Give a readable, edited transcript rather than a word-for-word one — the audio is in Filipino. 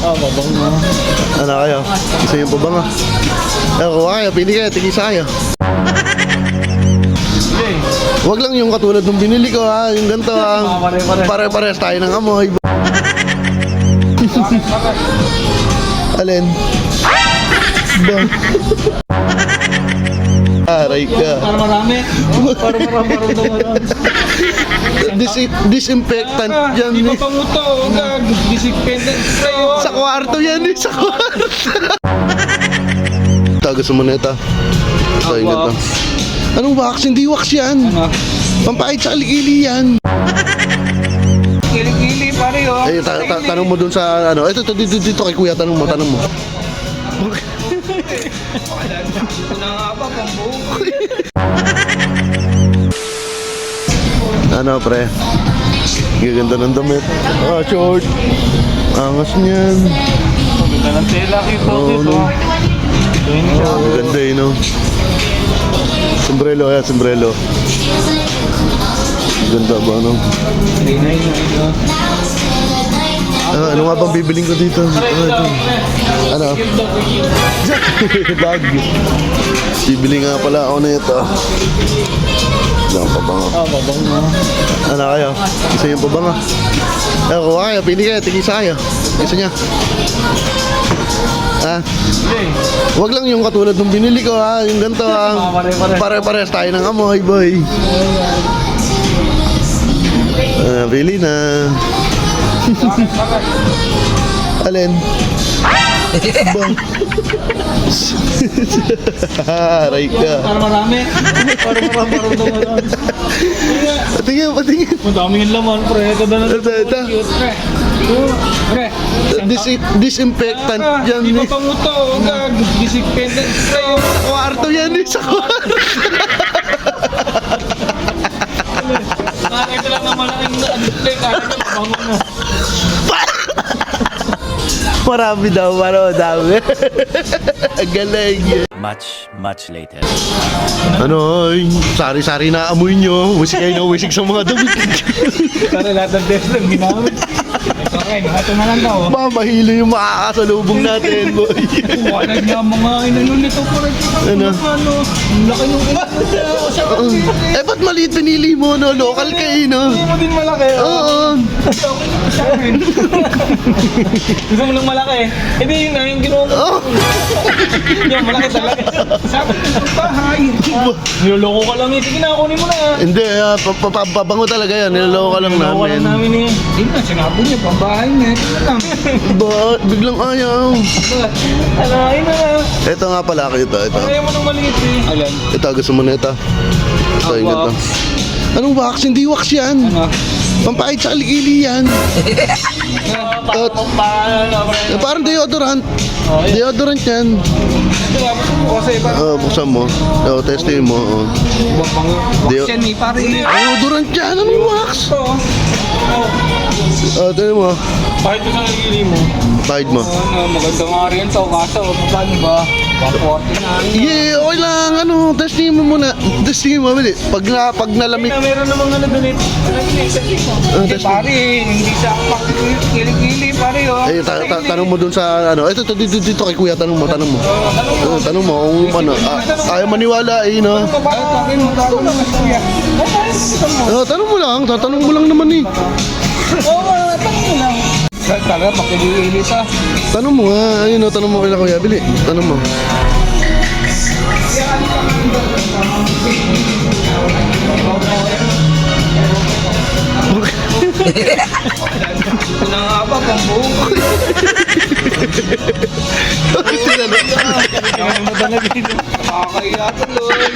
Mabango. Ano kayo? Gusto niyo pa ba nga? Kuha kayo, pili kayo, tigisa kayo. Huwag lang yung katulad ng binili ko ha, yung ganito ha. Pare-pares tayo ng amoy. Alin? Ba? Aray ka. Para marami. Para marami. Disinfectant yan Di eh. pa panguto. Disinfectant spray. Sa kwarto yan eh, sa kwarto. Gusto mo na ito? Ito yung ganito. Anong wax? Hindi wax yan. Ano? Pampahit sa kilikili yan. Kilikili pare oh. Tanong mo dun sa ano. Ito, dito kay kuya, tanong mo. Wala nga ba, pambuo. Ano pre? Gaganda ng damit. Short. Angas niyan. Ganda ng tela kito. No. Ganda eh no. Sombrero, sombrero. Ganda ba no? Ano nga bang bibiling ko dito? Ano? Bag. Bibili nga pala ako na ito. Ano pa ba nga? Mabango. Ano kayo? Gusto niyo pa ba nga? Kuha kayo, pili kayo, tigisa kayo. Gusto niya? Ha? Huwag lang yung katulad ng binili ko ha, yung ganito ha. Pare-pares tayo ng amoy, boy. Pili na. Alin? Ba? Aray ka. Para marami. Para marami. Patingin. Madaming laman, pre. Ito na lang. Ito. Pre. Disinfectant yan Di pa eh. panguto. Disinfectant spray. Sa kwarto yan eh, sa kwarto. Nakakita lang ng malaking display. Kaya na mabango na. Marami daw, dami. Ang galing. Much later. Ano, sari-sari na amoy nyo. Wisig kayo na wisig sa mga damit. Para lahat ng test lang ginamit. Okay, ito na lang daw. Mahilo yung makakasalubong natin, boy. Wala niya mga inanunito po rin. Ano? Ang laki nung Ba't maliit pinili mo, no? Local kayo, no? Hindi mo din malaki. Oo. Sa akin. Gusto mo lang malaki. Hindi yun na yung ginawa mo. Oh. Yung malaki talaga. Sa akin yung bahay. Niloloko ka lang eh. Sige na, kunin mo na. Hindi, pabango talaga yan. Niloloko ka lang Niloloko namin. lang namin eh. Hindi na, sinabi niya, pambahay niya. Ito lang. Ba't? Biglang ayaw. Alain na. Ito nga pala, ito. Ayaw mo nang maliit eh. Alam. Ito, gusto mo na ito? Ito yung ganito. Anong wax? Hindi wax yan. Ano? Pampahit sa kilikili yan. Parang deodorant. Deodorant yan. Kasi parang Buksan mo. Testing mo. wax yan eh. Pare eh. Deodorant yan. Anong wax? Tingnan mo. Kahit ito sa nagili mo. Pahid mo. Maganda nga rin ito. Kaso, paano ba? 140 na. Yeah, okay lang. Testing mo muna. Testing mo, mali. Pag nalamig. Meron namang ano doon eh. Hindi pare, hindi siya kilikili pare oh. Tanong mo dun sa ano. Ito, dito kay kuya. Tanong mo. Tanong mo kung ano. Ayaw maniwala eh, no? Tanong mo lang. Tatanong mo lang naman eh. Oo, tanong mo lang. Talaga, makilili siya. Tanong mo nga. Ayun, tanong mo kay kuya. Bili. Tanong mo. Wala nga ba, pambuo. Nakakaya tuloy.